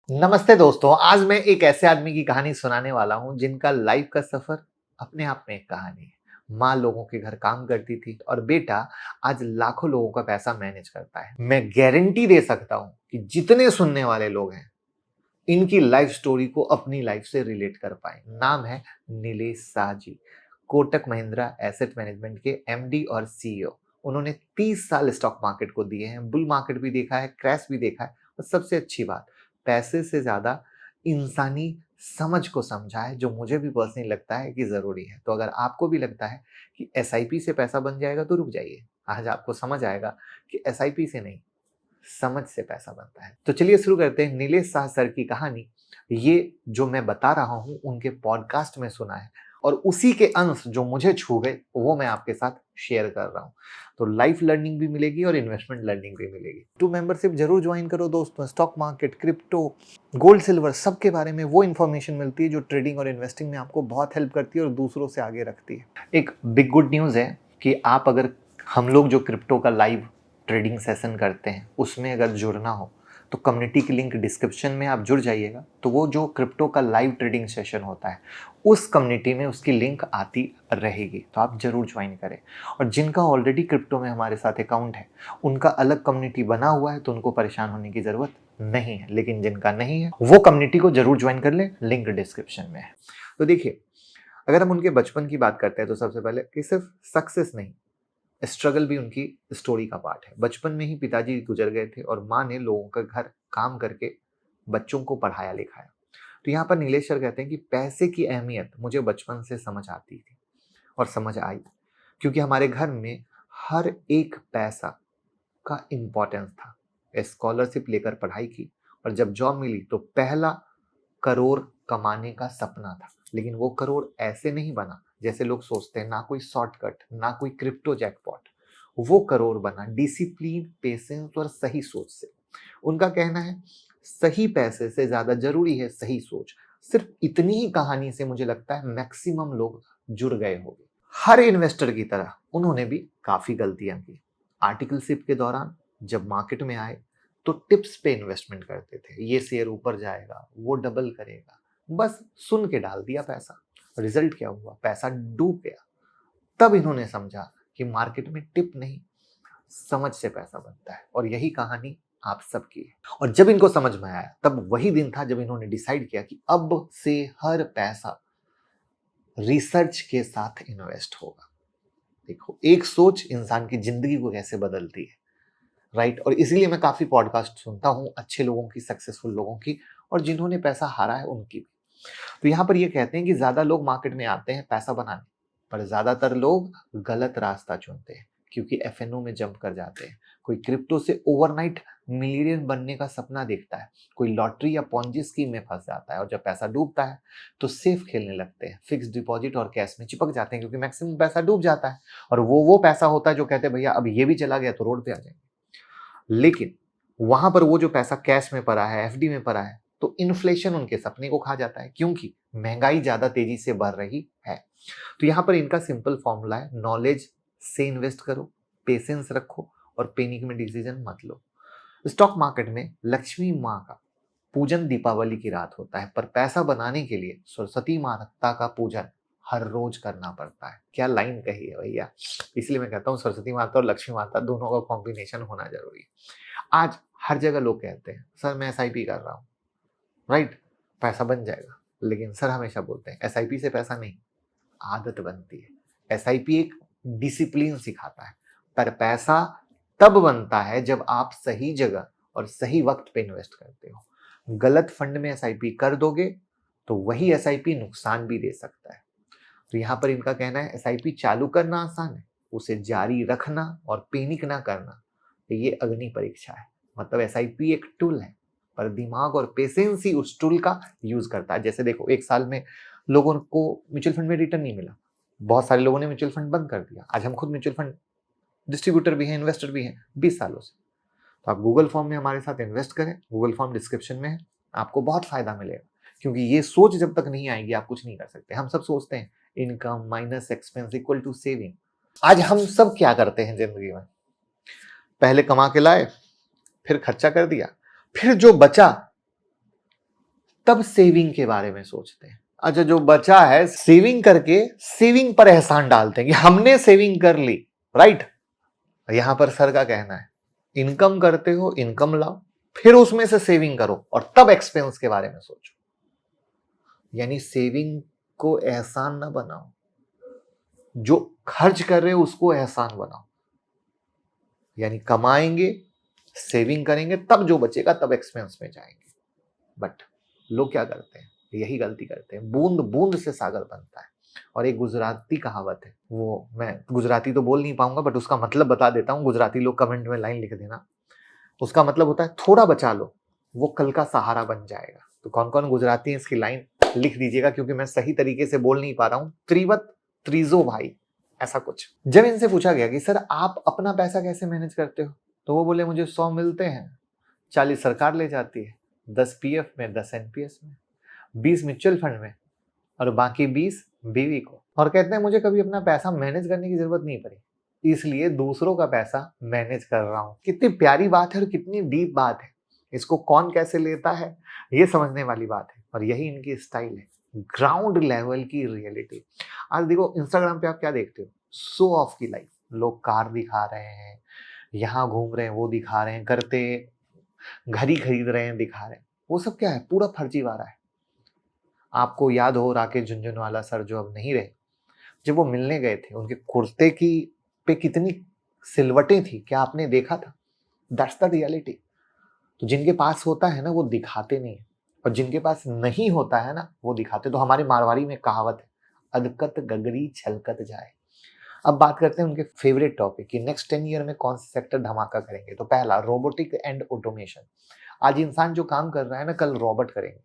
नमस्ते दोस्तों, आज मैं एक ऐसे आदमी की कहानी सुनाने वाला हूँ जिनका लाइफ का सफर अपने आप में एक कहानी है। माँ लोगों के घर काम करती थी और बेटा आज लाखों लोगों का पैसा मैनेज करता है। मैं गारंटी दे सकता हूँ कि जितने सुनने वाले लोग हैं इनकी लाइफ स्टोरी को अपनी लाइफ से रिलेट कर पाए। नाम है नीलेश शाह जी, कोटक महिंद्रा एसेट मैनेजमेंट के एमडी और सीईओ। उन्होंने 30 साल स्टॉक मार्केट को दिए हैं, बुल मार्केट भी देखा है, क्रैश भी देखा है और सबसे अच्छी बात, पैसे से ज्यादा इंसानी समझ को समझा है, जो मुझे भी पर्सनली लगता है कि जरूरी है। तो अगर आपको भी लगता है कि एसआईपी से पैसा बन जाएगा तो रुक जाइए, आज आपको समझ आएगा कि एसआईपी से नहीं, समझ से पैसा बनता है। तो चलिए शुरू करते हैं नीलेश शाह सर की कहानी। ये जो मैं बता रहा हूं उनके पॉडकास्ट में सुना है और उसी के अंश जो मुझे छू गए वो मैं आपके साथ शेयर कर रहा हूं। तो लाइफ लर्निंग भी मिलेगी और इन्वेस्टमेंट लर्निंग भी मिलेगी। टू मेंबरशिप जरूर ज्वाइन करो दोस्तों। Stock market, crypto, gold, silver, सबके बारे में वो इन्फॉर्मेशन मिलती है जो ट्रेडिंग और इन्वेस्टिंग में आपको बहुत हेल्प करती है और दूसरों से आगे रखती है। एक बिग गुड न्यूज़ है कि आप अगर हम लोग जो क्रिप्टो का लाइव ट्रेडिंग सेशन करते हैं उसमें अगर जुड़ना हो तो कम्युनिटी की लिंक डिस्क्रिप्शन में आप जुड़ जाइएगा। तो वो जो क्रिप्टो का लाइव ट्रेडिंग सेशन होता है उस कम्युनिटी में उसकी लिंक आती रहेगी, तो आप जरूर ज्वाइन करें। और जिनका ऑलरेडी क्रिप्टो में हमारे साथ अकाउंट है उनका अलग कम्युनिटी बना हुआ है तो उनको परेशान होने की ज़रूरत नहीं है, लेकिन जिनका नहीं है वो कम्युनिटी को जरूर ज्वाइन कर लें, लिंक डिस्क्रिप्शन में है। तो देखिए, अगर हम उनके बचपन की बात करते हैं तो सबसे पहले कि सिर्फ सक्सेस नहीं, स्ट्रगल भी उनकी स्टोरी का पार्ट है। बचपन में ही पिताजी गुजर गए थे और माँ ने लोगों का घर काम करके बच्चों को पढ़ाया लिखाया। तो यहाँ पर नीलेश सर कहते हैं कि पैसे की अहमियत मुझे बचपन से समझ आती थी और समझ आई, क्योंकि हमारे घर में हर एक पैसा का इम्पोर्टेंस था। स्कॉलरशिप लेकर पढ़ाई की और जब जॉब मिली तो पहला करोड़ कमाने का सपना था, लेकिन वो करोड़ ऐसे नहीं बना जैसे लोग सोचते हैं, ना कोई शॉर्टकट, ना कोई क्रिप्टो जैकपॉट। वो करोड़ बना डिसिप्लिन, पेशेंस और सही सोच से। उनका कहना है सही पैसे से ज्यादा जरूरी है सही सोच। सिर्फ इतनी ही कहानी से मुझे लगता है मैक्सिमम लोग जुड़ गए होंगे। हर इन्वेस्टर की तरह उन्होंने भी काफी गलतियां की। आर्टिकलशिप के दौरान जब मार्केट में आए तो टिप्स पे इन्वेस्टमेंट करते थे, ये शेयर ऊपर जाएगा, वो डबल करेगा, बस सुन के डाल दिया पैसा। रिजल्ट क्या हुआ? पैसा डूब गया। तब इन्होंने समझा कि मार्केट में टिप नहीं, समझ से पैसा बनता है और यही कहानी आप सबकी है। और जब इनको समझ में आया तब वही दिन था जब इन्होंने डिसाइड किया कि अब से हर पैसा रिसर्च के साथ इन्वेस्ट होगा। देखो, एक सोच इंसान की जिंदगी को कैसे बदलती है, राइट। और इसीलिए मैं काफी पॉडकास्ट सुनता हूँ अच्छे लोगों की, सक्सेसफुल लोगों की, और जिन्होंने पैसा हारा है उनकी भी। तो यहाँ पर ये कहते हैं कि ज्यादा लोग मार्केट में आते हैं पैसा बनाने, पर ज्यादातर लोग गलत रास्ता चुनते हैं क्योंकि एफएनओ में जंप कर जाते हैं। कोई क्रिप्टो से ओवरनाइट मिलियनियर बनने का सपना देखता है, कोई लॉटरी या पॉन्जी स्कीम में फंस जाता है और जब पैसा डूबता है तो सेफ खेलने लगते हैं, फिक्स डिपॉजिट और कैश में चिपक जाते हैं क्योंकि मैक्सिमम पैसा डूब जाता है। और वो पैसा होता है जो कहते हैं भैया अब ये भी चला गया तो रोड पे आ जाएंगे। लेकिन वहां पर वो जो पैसा कैश में पड़ा है, एफडी में पड़ा है, तो इन्फ्लेशन उनके सपने को खा जाता है क्योंकि महंगाई ज्यादा तेजी से बढ़ रही है। तो यहां पर इनका सिंपल फॉर्मूला है, नॉलेज से इन्वेस्ट करो, पेशेंस रखो और पैनिक में डिसीजन मत लो। स्टॉक मार्केट में लक्ष्मी माँ का पूजन दीपावली की रात होता है, पर पैसा बनाने के लिए सरस्वती माता का पूजन हर रोज करना पड़ता है। क्या लाइन कही है भैया! इसलिए मैं कहता हूँ सरस्वती माता और लक्ष्मी माता दोनों का कॉम्बिनेशन होना जरूरी है। आज हर जगह लोग कहते हैं सर मैं एसआईपी कर रहा हूँ, राइट, पैसा बन जाएगा। लेकिन सर हमेशा बोलते हैं एसआईपी से पैसा नहीं, आदत बनती है। एसआईपी एक डिसिप्लिन सिखाता है, पर पैसा तब बनता है जब आप सही जगह और सही वक्त पे इन्वेस्ट करते हो। गलत फंड में एसआईपी कर दोगे तो वही एसआईपी नुकसान भी दे सकता है। तो यहाँ पर इनका कहना है एसआईपी चालू करना आसान है, उसे जारी रखना और पैनिक ना करना ये अग्नि परीक्षा है। मतलब एसआईपी एक टूल है, पर दिमाग और पेशेंस ही उस टूल का यूज करता है। जैसे देखो, एक साल में लोगों को म्यूचुअल फंड में रिटर्न नहीं मिला, बहुत सारे लोगों ने म्यूचुअल फंड बंद कर दिया। आज हम खुद म्यूचुअल फंड डिस्ट्रीब्यूटर भी हैं, इन्वेस्टर भी हैं 20 सालों से। तो आप गूगल फॉर्म में हमारे साथ इन्वेस्ट करें, गूगल फॉर्म डिस्क्रिप्शन में है, आपको बहुत फायदा मिलेगा। क्योंकि ये सोच जब तक नहीं आएगी आप कुछ नहीं कर सकते। हम सब सोचते हैं income minus expense equal to saving. आज हम सब क्या करते हैं जिंदगी में? पहले कमा के लाए, फिर खर्चा कर दिया, फिर जो बचा तब सेविंग के बारे में सोचते हैं। अच्छा, जो बचा है सेविंग करके सेविंग पर एहसान डालते हैं कि हमने सेविंग कर ली, राइट। यहां पर सर का कहना है इनकम करते हो, इनकम लाओ, फिर उसमें से सेविंग करो और तब एक्सपेंस के बारे में सोचो। यानी सेविंग को एहसान ना बनाओ, जो खर्च कर रहे हो उसको एहसान बनाओ। यानी कमाएंगे, सेविंग करेंगे, तब जो बचेगा तब एक्सपेंस में जाएंगे। बट लोग क्या करते हैं, यही गलती करते हैं। बूंद बूंद से सागर बनता है। और एक गुजराती कहावत है, वो मैं गुजराती तो बोल नहीं पाऊंगा बट उसका मतलब बता देता हूं। गुजराती लोग कमेंट में लाइन लिख देना। उसका मतलब होता है थोड़ा बचा लो, वो कल का सहारा बन जाएगा। तो कौन कौन गुजराती है इसकी लाइन लिख दीजिएगा, क्योंकि मैं सही तरीके से बोल नहीं पा रहा हूं। त्रिवत त्रिजो भाई, ऐसा कुछ। जब इनसे पूछा गया कि सर आप अपना पैसा कैसे मैनेज करते हो, तो वो बोले मुझे 100 मिलते हैं, 40 सरकार ले जाती है, 10 पीएफ में, 10 एनपीएस में, 20 म्यूचुअल फंड में और बाकी 20 बीवी को। और कहते हैं मुझे कभी अपना पैसा मैनेज करने की जरूरत नहीं पड़ी, इसलिए दूसरों का पैसा मैनेज कर रहा हूं। कितनी प्यारी बात है और कितनी डीप बात है। इसको कौन कैसे लेता है ये समझने वाली बात है, और यही इनकी स्टाइल है, ग्राउंड लेवल की रियलिटी। आज देखो इंस्टाग्राम पे आप क्या देखते हो, शो ऑफ की लाइफ। लोग कार दिखा रहे हैं, यहाँ घूम रहे हैं, वो दिखा रहे हैं, करते घर ही खरीद रहे हैं, दिखा रहे हैं। वो सब क्या है, पूरा फर्जीवाड़ा है। आपको याद हो राकेश झुनझुनवाला सर जो अब नहीं रहे, जब वो मिलने गए थे उनके कुर्ते की पे कितनी सिलवटें थी, क्या आपने देखा था? That's the reality. तो जिनके पास होता है ना वो दिखाते नहीं है, और जिनके पास नहीं होता है ना वो दिखाते। तो हमारे मारवाड़ी में कहावत है, अदकत गगरी छलकत जाए। अब बात करते हैं उनके फेवरेट टॉपिक की, नेक्स्ट 10 ईयर में कौन से सेक्टर धमाका करेंगे। तो पहला, रोबोटिक एंड ऑटोमेशन। आज इंसान जो काम कर रहा है ना, कल रॉबोट करेंगे।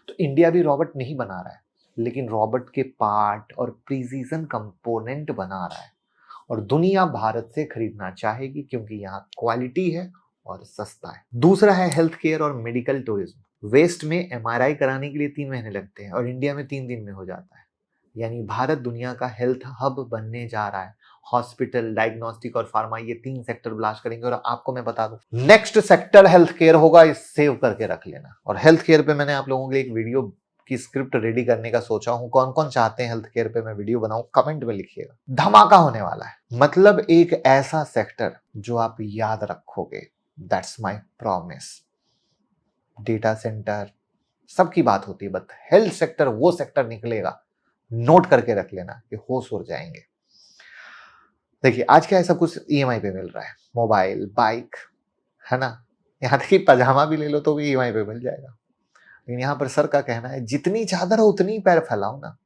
तो इंडिया भी रॉबोट नहीं बना रहा है, लेकिन रॉबोट के पार्ट और प्रिसीजन कंपोनेंट बना रहा है, और दुनिया भारत से खरीदना चाहेगी क्योंकि यहाँ क्वालिटी है और सस्ता है। दूसरा है हेल्थ केयर और मेडिकल टूरिज्म। वेस्ट में एमआरआई कराने के लिए 3 महीने लगते हैं और इंडिया में 3 दिन में हो जाता है। यानी भारत दुनिया का हेल्थ हब बनने जा रहा है। हॉस्पिटल, डायग्नोस्टिक और फार्मा, ये 3 सेक्टर ब्लास्ट करेंगे। और आपको मैं बता दूं, नेक्स्ट सेक्टर हेल्थ केयर होगा, इस सेव करके रख लेना। और हेल्थ केयर पे मैंने आप लोगों के लिए एक वीडियो की स्क्रिप्ट रेडी करने का सोचा हूं। कौन कौन चाहते हैं हेल्थ केयर पे मैं वीडियो बनाऊं, कमेंट में लिखिएगा। धमाका होने वाला है, मतलब एक ऐसा सेक्टर जो आप याद रखोगे। That's my promise. Data centre सबकी बात होती है, बट हेल्थ सेक्टर वो सेक्टर निकलेगा, नोट करके रख लेना कि होश उड़ जाएंगे। देखिए आज क्या है, सब कुछ ईएमआई पे मिल रहा है, मोबाइल, बाइक, है ना। यहाँ तक कि पजामा भी ले लो तो भी ईएमआई पे मिल जाएगा। लेकिन यहाँ पर सर का कहना है जितनी चादर हो उतनी पैर फैलाओ ना।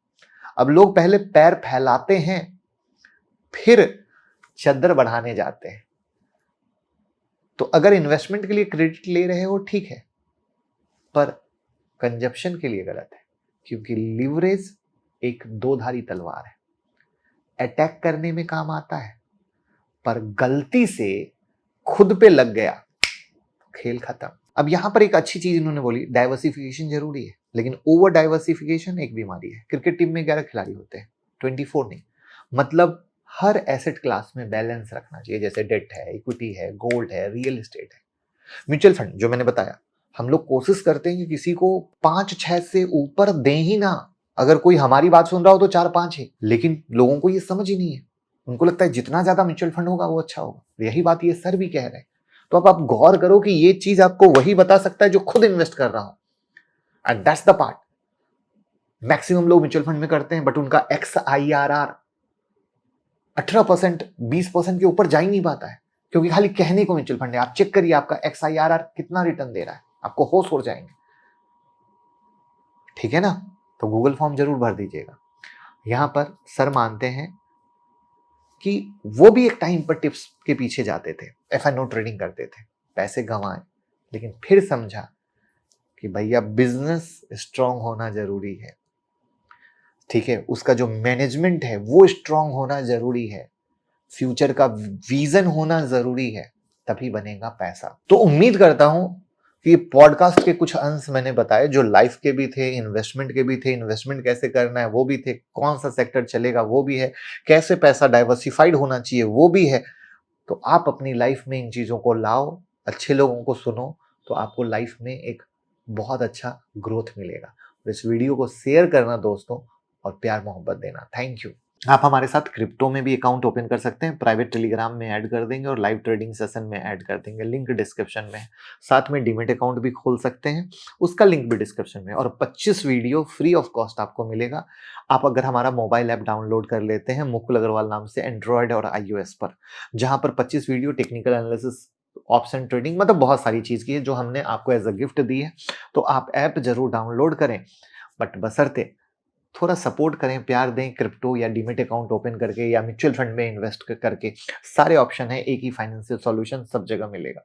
अब लोग पहले पैर फैलाते हैं, फिर चादर बढ़ाने जाते हैं। तो अगर इन्वेस्टमेंट के लिए क्रेडिट ले रहे हो ठीक है, पर कंजप्शन के लिए गलत है, क्योंकि लिवरेज एक दो-धारी तलवार है। अटैक करने में काम आता है, पर गलती से खुद पे लग गया, खेल खत्म। अब यहां पर एक अच्छी चीज इन्होंने बोली, डाइवर्सिफिकेशन जरूरी है, लेकिन ओवर डाइवर्सिफिकेशन एक बीमारी है। क्रिकेट टीम में 11 खिलाड़ी होते हैं, 24 नहीं। मतलब हर एसेट क्लास में बैलेंस रखना चाहिए, जैसे डेट है, इक्विटी है, गोल्ड है, रियल एस्टेट है, म्यूचुअल फंड जो मैंने बताया। हम लोग कोशिश करते हैं कि किसी को 5-6 से ऊपर दें ही ना। अगर कोई हमारी बात सुन रहा हो तो 4-5 है, लेकिन लोगों को ये समझ ही नहीं है। उनको लगता है जितना ज्यादा म्यूचुअल फंड होगा वो अच्छा होगा। यही बात ये सर भी कह रहे हैं। तो अब आप गौर करो कि ये चीज आपको वही बता सकता है जो खुद इन्वेस्ट कर रहा हो, and that's the part. Maximum लोग म्यूचुअल फंड में करते हैं, बट उनका XIRR 18%, 20% के ऊपर जा ही नहीं पाता है, क्योंकि खाली कहने को म्यूचुअल फंड है। आप चेक करिए आपका XIRR कितना रिटर्न दे रहा है, आपको होश हो जाएंगे। ठीक है ना। तो गूगल फॉर्म जरूर भर दीजिएगा। यहां पर सर मानते हैं कि वो भी एक टाइम पर टिप्स के पीछे जाते थे, FNO ट्रेडिंग करते थे, पैसे गंवाए, लेकिन फिर समझा कि भैया बिजनेस स्ट्रांग होना जरूरी है। ठीक है, उसका जो मैनेजमेंट है वो स्ट्रांग होना जरूरी है, फ्यूचर का विजन होना जरूरी है, तभी बनेगा पैसा। तो उम्मीद करता हूं कि ये पॉडकास्ट के कुछ अंश मैंने बताए, जो लाइफ के भी थे, इन्वेस्टमेंट के भी थे, इन्वेस्टमेंट कैसे करना है वो भी थे, कौन सा सेक्टर चलेगा वो भी है, कैसे पैसा डाइवर्सिफाइड होना चाहिए वो भी है। तो आप अपनी लाइफ में इन चीजों को लाओ, अच्छे लोगों को सुनो, तो आपको लाइफ में एक बहुत अच्छा ग्रोथ मिलेगा। और इस वीडियो को शेयर करना दोस्तों और प्यार मोहब्बत देना। Thank you. आप हमारे साथ क्रिप्टो में भी अकाउंट ओपन कर सकते हैं, प्राइवेट टेलीग्राम में ऐड कर देंगे और लाइव ट्रेडिंग सेशन में ऐड कर देंगे, लिंक डिस्क्रिप्शन में है। साथ में डीमैट अकाउंट भी खोल सकते हैं, उसका लिंक भी डिस्क्रिप्शन में है। और 25 वीडियो फ्री ऑफ कॉस्ट आपको मिलेगा। आप अगर हमारा मोबाइल ऐप डाउनलोड कर लेते हैं मुकुल अग्रवाल नाम से एंड्रॉयड और आईओएस पर, जहां पर 25 video technical analysis, option trading, मतलब बहुत सारी चीज की है जो हमने आपको एज अ गिफ्ट दी है। तो आप ऐप जरूर डाउनलोड करें, बट बशर्ते थोड़ा सपोर्ट करें, प्यार दें, क्रिप्टो या डीमैट अकाउंट ओपन करके या म्यूचुअल फंड में इन्वेस्ट करके। सारे ऑप्शन है, एक ही फाइनेंशियल सॉल्यूशन सब जगह मिलेगा।